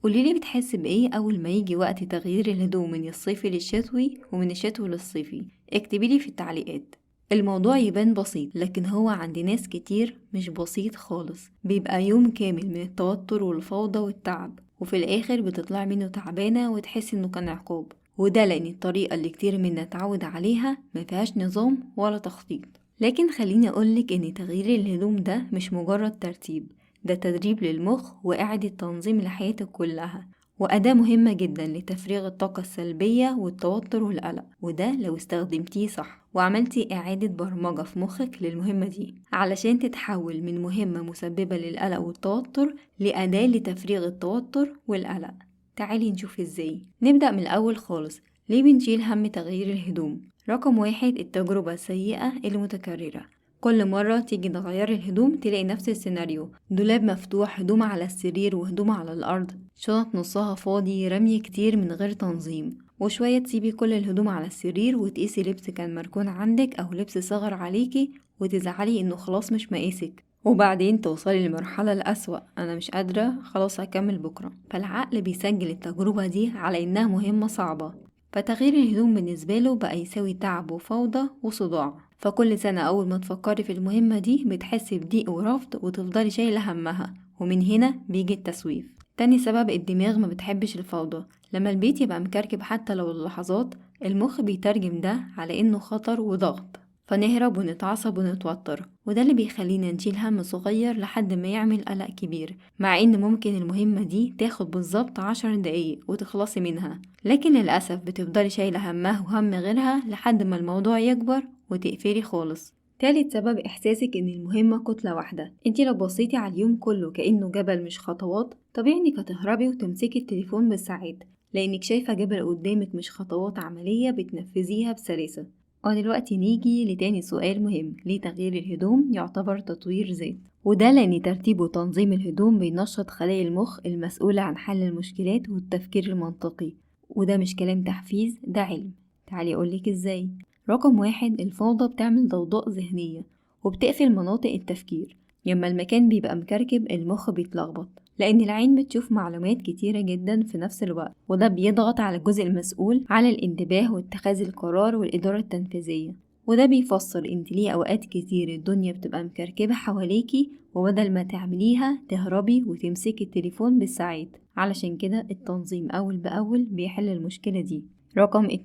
قوليلي بتحس بإيه أول ما يجي وقت تغيير الهدوم من الصيفي للشتوي ومن الشتوي للصيفي؟ اكتبيلي في التعليقات. الموضوع يبان بسيط لكن هو عند ناس كتير مش بسيط خالص، بيبقى يوم كامل من التوتر والفوضى والتعب، وفي الآخر بتطلع منه تعبانة وتحس إنه كان عقاب، وده لأن الطريقة اللي كتير منا اتعود عليها مفيهاش نظام ولا تخطيط. لكن خليني أقولك إن تغيير الهدوم ده مش مجرد ترتيب، ده تدريب للمخ وإعادة تنظيم لحياتك كلها، وأداة مهمة جدا لتفريغ الطاقة السلبية والتوتر والقلق، وده لو استخدمتيه صح وعملتي إعادة برمجة في مخك للمهمة دي علشان تتحول من مهمة مسببة للقلق والتوتر لأداة لتفريغ التوتر والقلق. تعالي نشوف ازاي. نبدأ من الأول خالص. ليه بنشيل هم تغيير الهدوم؟ رقم 1، التجربة السيئة المتكررة. كل مرة تيجي تغيري الهدوم تلاقي نفس السيناريو، دولاب مفتوح، هدوم على السرير وهدوم على الأرض، شنط نصها فاضي، رمي كتير من غير تنظيم، وشوية تسيبي كل الهدوم على السرير وتقيسي لبس كان مركون عندك أو لبس صغر عليكي وتزعلي إنه خلاص مش مقاسك، وبعدين توصلي لمرحلة الأسوأ، أنا مش قادرة خلاص هكمل بكرة. فالعقل بيسجل التجربة دي على إنها مهمة صعبة، فتغيير الهدوم بالنسبة له بقى يساوي تعب وفوضى وصداع. فكل سنة أول ما تفكري في المهمة دي بتحسي بضيق ورفض وتفضلي شايلة همها، ومن هنا بيجي التسويف. تاني سبب، الدماغ ما بتحبش الفوضى. لما البيت يبقى مكركب حتى لو اللحظات، المخ بيترجم ده على إنه خطر وضغط، فنهرب ونتعصب ونتوتر، وده اللي بيخلينا نشيل هم صغير لحد ما يعمل قلق كبير، مع ان ممكن المهمة دي تاخد بالظبط 10 دقايق وتخلصي منها، لكن للأسف بتفضلي شايلة همها وهم غيرها لحد ما الموضوع يكبر وتقفلي خالص. تالت سبب، إحساسك إن المهمة كتلة واحدة. انتي لو بصيتي على اليوم كله كأنه جبل مش خطوات، طبيعي انك هتهربي وتمسكي التليفون بالساعات، لأنك شايفة جبل قدامك مش خطوات عملية بتنفذيها بسلاسة. ودلوقتي نيجي لتاني سؤال مهم، ليه تغيير الهدوم يعتبر تطوير ذات؟ وده لأن ترتيب وتنظيم الهدوم بينشط خلايا المخ المسؤولة عن حل المشكلات والتفكير المنطقي، وده مش كلام تحفيز، ده علم. تعالي أقولك ازاي. رقم 1، الفوضى بتعمل ضوضاء ذهنية وبتقفل مناطق التفكير. لما المكان بيبقى مكركب المخ بيتلخبط، لأن العين بتشوف معلومات كتيرة جدا في نفس الوقت، وده بيضغط على الجزء المسؤول عن الانتباه واتخاذ القرار والإدارة التنفيذية، وده بيفسر انت ليه أوقات كتير الدنيا بتبقى مكركبة حواليكي وبدل ما تعمليها تهربي وتمسكي التليفون بالساعات. علشان كده التنظيم أول بأول بيحل المشكلة دي. رقم 2،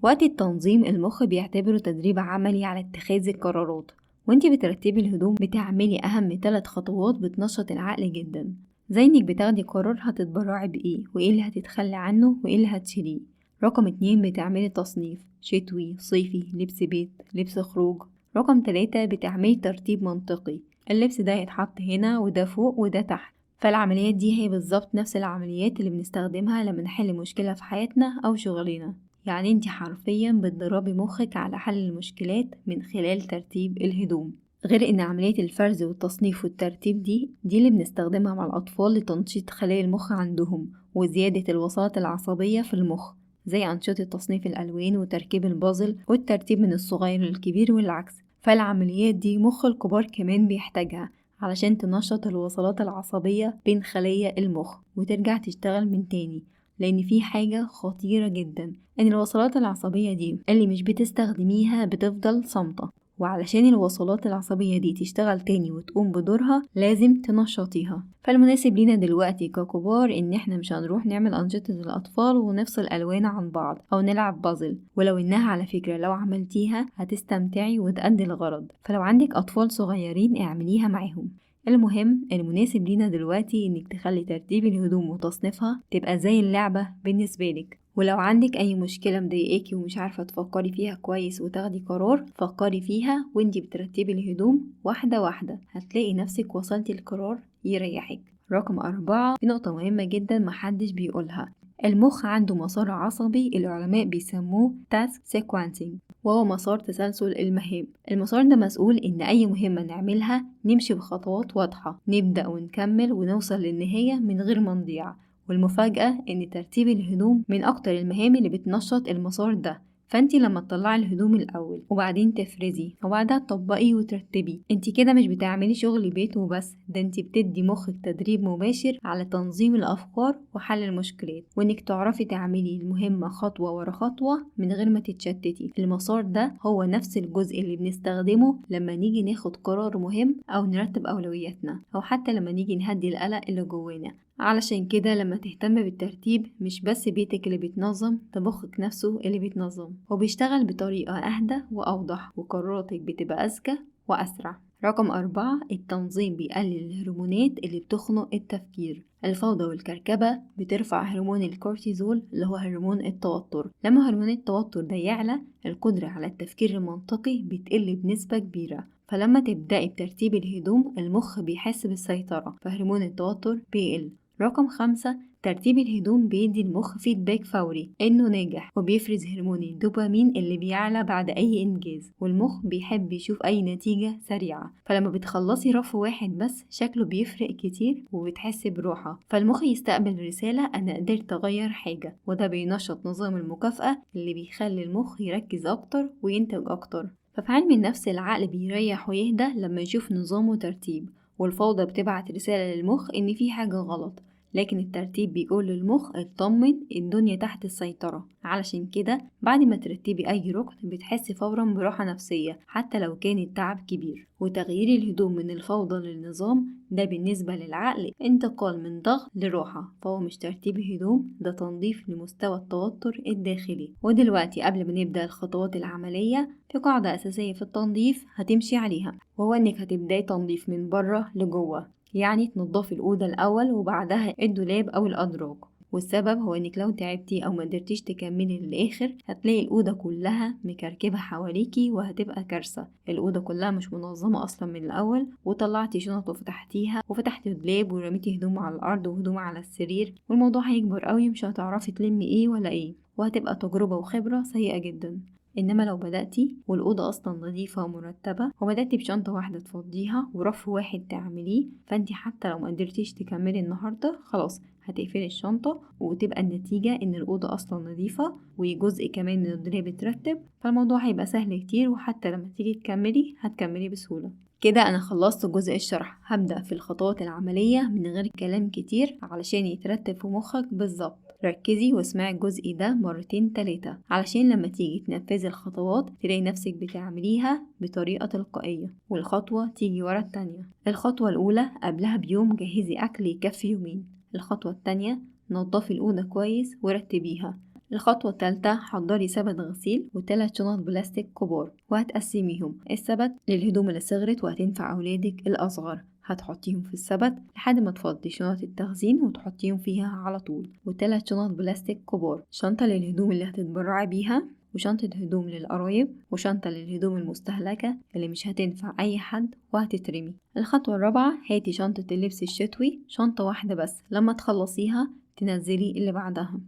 وقت التنظيم المخ بيعتبره تدريب عملي على اتخاذ القرارات، وانتي بترتبي الهدوم بتعملي أهم 3 خطوات بتنشط العقل جدا، زي انك بتاخدي قرار هتتبرعي بإيه وإيه اللي هتتخلي عنه وإيه اللي هتشيليه. رقم 2، بتعملي تصنيف شتوي، صيفي، لبس بيت، لبس خروج. رقم 3، بتعملي ترتيب منطقي، اللبس ده هيتحط هنا وده فوق وده تحت. فالعمليات دي هي بالظبط نفس العمليات اللي بنستخدمها لما نحل مشكلة في حياتنا أو شغلنا، يعني انتي حرفيا بتدربي مخك على حل المشكلات من خلال ترتيب الهدوم. غير ان عملية الفرز والتصنيف والترتيب دي اللي بنستخدمها مع الأطفال لتنشيط خلايا المخ عندهم وزيادة الوصلات العصبية في المخ، زي أنشطة تصنيف الألوان وتركيب البازل والترتيب من الصغير للكبير والعكس. فالعمليات دي مخ الكبار كمان بيحتاجها علشان تنشط الوصلات العصبية بين خلايا المخ وترجع تشتغل من تاني، لأن في حاجة خطيرة جدا، إن الوصلات العصبية دي اللي مش بتستخدميها بتفضل صامتة، وعلشان الوصلات العصبية دي تشتغل تاني وتقوم بدورها لازم تنشطيها. فالمناسب لينا دلوقتي ككبار إن احنا مش هنروح نعمل أنشطة الأطفال ونفصل ألوان عن بعض أو نلعب بازل، ولو إنها على فكرة لو عملتيها هتستمتعي وتأدي الغرض، فلو عندك أطفال صغيرين اعمليها معاهم. المهم المناسب لينا دلوقتي انك تخلي ترتيب الهدوم وتصنيفها تبقى زي اللعبة بالنسبة لك. ولو عندك اي مشكلة مضايقاكي ومش عارفة تفكري فيها كويس وتاخدي قرار، فكري فيها وانتي بترتبي الهدوم واحدة واحدة، هتلاقي نفسك وصلتي لقرار يريحك. رقم 4، في نقطة مهمة جدا محدش بيقولها، المخ عنده مسار عصبي العلماء بيسموه تاسك سيكوانسينج، وهو مسار تسلسل المهام. المسار ده مسؤول إن أي مهمة نعملها نمشي بخطوات واضحة، نبدأ ونكمل ونوصل للنهاية من غير ما نضيع. والمفاجأة إن ترتيب الهدوم من أكتر المهام اللي بتنشط المسار ده، فانتي لما تطلعي الهدوم الأول وبعدين تفرزي وبعدها تطبقي وترتبي، انتي كده مش بتعملي شغل بيت وبس، ده انتي بتدي مخك تدريب مباشر على تنظيم الأفكار وحل المشكلات، وانك تعرفي تعملي المهمة خطوة ورا خطوة من غير ما تتشتتي. المسار ده هو نفس الجزء اللي بنستخدمه لما نيجي ناخد قرار مهم أو نرتب أولوياتنا، أو حتى لما نيجي نهدي القلق اللي جوانا. علشان كده لما تهتم بالترتيب مش بس بيتك اللي بيتنظم، ده مخك نفسه اللي بيتنظم وبيشتغل بطريقة أهدى وأوضح، وقراراتك بتبقى أذكى وأسرع. رقم 4، التنظيم بيقلل الهرمونات اللي بتخنق التفكير. الفوضى والكركبة بترفع هرمون الكورتيزول اللي هو هرمون التوتر. لما هرمون التوتر ده يعلى، القدرة على التفكير المنطقي بتقل بنسبة كبيرة. فلما تبدأي بترتيب الهدوم المخ بيحس بالسيطرة، فهرمون التوتر بيقل. رقم 5، ترتيب الهدوم بيدي المخ فيدباك فوري انه ناجح، وبيفرز هرمون الدوبامين اللي بيعلى بعد اي انجاز، والمخ بيحب يشوف اي نتيجة سريعة. فلما بتخلصي رف واحد بس شكله بيفرق كتير وبتحسي براحة، فالمخ يستقبل رسالة انا قدرت اغير حاجة، وده بينشط نظام المكافأة اللي بيخلي المخ يركز اكتر وينتج اكتر. ففي علم النفس العقل بيريح ويهدى لما يشوف نظام وترتيب، والفوضى بتبعت رسالة للمخ ان في حاجة غلط، لكن الترتيب بيقول للمخ اطمن الدنيا تحت السيطرة. علشان كده بعد ما ترتبي أي ركن بتحسي فورا براحة نفسية حتى لو كان التعب كبير. وتغيير الهدوم من الفوضى للنظام ده بالنسبة للعقل انتقال من ضغط لراحة، فهو مش ترتيب هدوم، ده تنظيف لمستوى التوتر الداخلي. ودلوقتي قبل ما نبدأ الخطوات العملية، في قاعدة أساسية في التنظيف هتمشي عليها، وهو إنك هتبدأي تنظيف من بره لجوه. يعني تنضفي الأوضة الأول وبعدها الدولاب أو الأدراج. والسبب هو انك لو تعبتي او ما قدرتيش تكملي للاخر هتلاقي الاوضه كلها مكركبه حواليكي وهتبقى كارثه. الاوضه كلها مش منظمه اصلا من الاول، وطلعتي شنط وفتحتيها وفتحتي دولاب ورميتي هدوم على الارض وهدوم على السرير، والموضوع هيكبر قوي، مش هتعرفي تلمي ايه ولا ايه، وهتبقى تجربه وخبره سيئه جدا. انما لو بدأتي والأوضة اصلا نظيفة ومرتبة، وبدأتي بشنطة واحدة تفضيها ورف واحد تعمليه، فانتي حتى لو ما قدرتيش تكملي النهاردة خلاص هتقفلي الشنطة، وتبقى النتيجة ان الأوضة اصلا نظيفة وجزء كمان من الدولاب اترتب، فالموضوع هيبقى سهل كتير، وحتى لما تيجي تكملي هتكملي بسهولة. كده انا خلصت جزء الشرح، هبدأ في الخطوات العملية من غير كلام كتير علشان يترتب في مخك بالظبط. ركزي واسمعي الجزء ده 2-3 علشان لما تيجي تنفذي الخطوات تلاقي نفسك بتعمليها بطريقة تلقائية، والخطوة تيجي ورا التانية. الخطوة الأولى قبلها بيوم جهزي أكل يكفي يومين. الخطوة التانية نضفي الأوضة كويس ورتبيها. الخطوة الثالثة حضري سبت غسيل و3 شنط بلاستيك كبار، وهتقسميهم السبت للهدوم اللي صغرت وهتنفع أولادك الأصغر، هتحطيهم في السبت لحد ما تفضي شنط التخزين وتحطيهم فيها على طول، و3 شنط بلاستيك كبار، شنطة للهدوم اللي هتتبرعي بيها، وشنطة هدوم للقرايب، وشنطة للهدوم المستهلكة اللي مش هتنفع أي حد وهتترمي. الخطوة الرابعة هاتي شنطة اللبس الشتوي، شنطة واحدة بس، لما تخلصيها تنزلي اللي بعدها.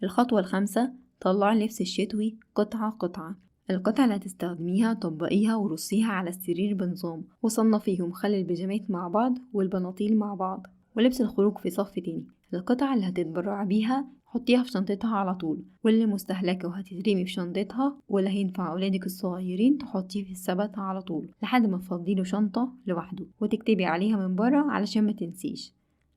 الخطوة الخامسة طلعي اللبس الشتوي قطعة قطعة. القطعة اللي هتستخدميها طبقيها ورصيها على السرير بنظام، وصنفيهم، خلي البيجامات مع بعض والبناطيل مع بعض، ولبس الخروج في صف تاني. القطعة اللي هتتبرعي بيها حطيها في شنطتها على طول، واللي مستهلكة وهتترمي في شنطتها، واللي هينفع أولادك الصغيرين تحطيه في السبت على طول لحد ما تفضيله شنطة لوحده وتكتبي عليها من برا علشان ما تنسيش.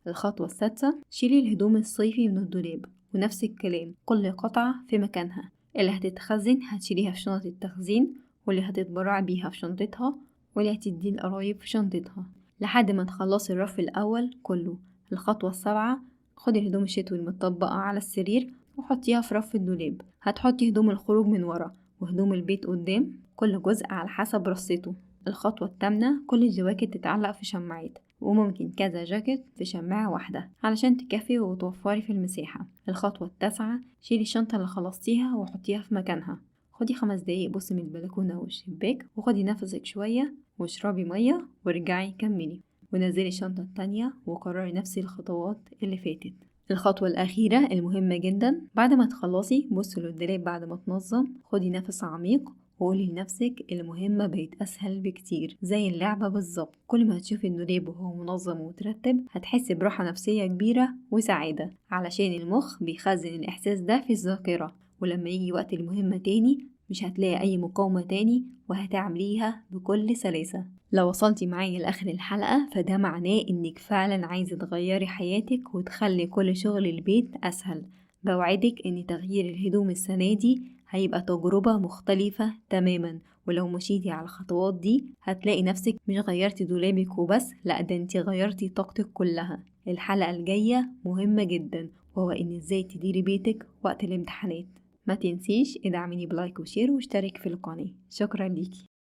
الخطوة السادسة شيلي الهدوم الصيفي من الدولاب، ونفس الكلام كل قطعة في مكانها، اللي هتتخزن هتشيليها في شنطة التخزين، واللي هتتبرع بيها في شنطتها، واللي هتدي القرايب في شنطتها لحد ما تخلصي الرف الأول كله. الخطوة السابعة خدي الهدوم الشتوي المتطبقة على السرير وحطيها في رف الدولاب، هتحطي هدوم الخروج من ورا وهدوم البيت قدام، كل جزء على حسب رصته. الخطوة الثامنة كل الجواكت تتعلق في شماعات، وممكن كذا جاكيت في شماعة واحدة علشان تكفي وتوفري في المساحة. الخطوة التاسعة شيلي الشنطة اللي خلصتيها وحطيها في مكانها، خدي 5 دقايق بصي من البلكونة والشباك وخدي نفسك شوية واشربي مية وارجعي كملي، ونزلي الشنطة التانية وكرري نفس الخطوات اللي فاتت. الخطوة الأخيرة المهمة جدا، بعد ما تخلصي بصي للدولاب بعد ما تنظم، خدي نفس عميق وقولي لنفسك المهمة بقت أسهل بكتير، زي اللعبة بالظبط. كل ما هتشوفي الدولاب وهو منظم ومترتب هتحسي براحة نفسية كبيرة وسعادة، علشان المخ بيخزن الإحساس ده في الذاكرة، ولما يجي وقت المهمة تاني مش هتلاقي أي مقاومة تاني وهتعمليها بكل سلاسة. لو وصلتي معايا لآخر الحلقة فده معناه إنك فعلا عايزة تغيري حياتك وتخلي كل شغل البيت أسهل. بوعدك إن تغيير الهدوم السنة دي هيبقى تجربة مختلفة تماما، ولو مشيتي على الخطوات دي هتلاقي نفسك مش غيرتي دولابك وبس، لأ ده انتي غيرتي طاقتك كلها. الحلقة الجاية مهمة جدا، وهو إن ازاي تديري بيتك وقت الامتحانات. ما تنسيش ادعميني بلايك وشير واشترك في القناة. شكرا ليكي.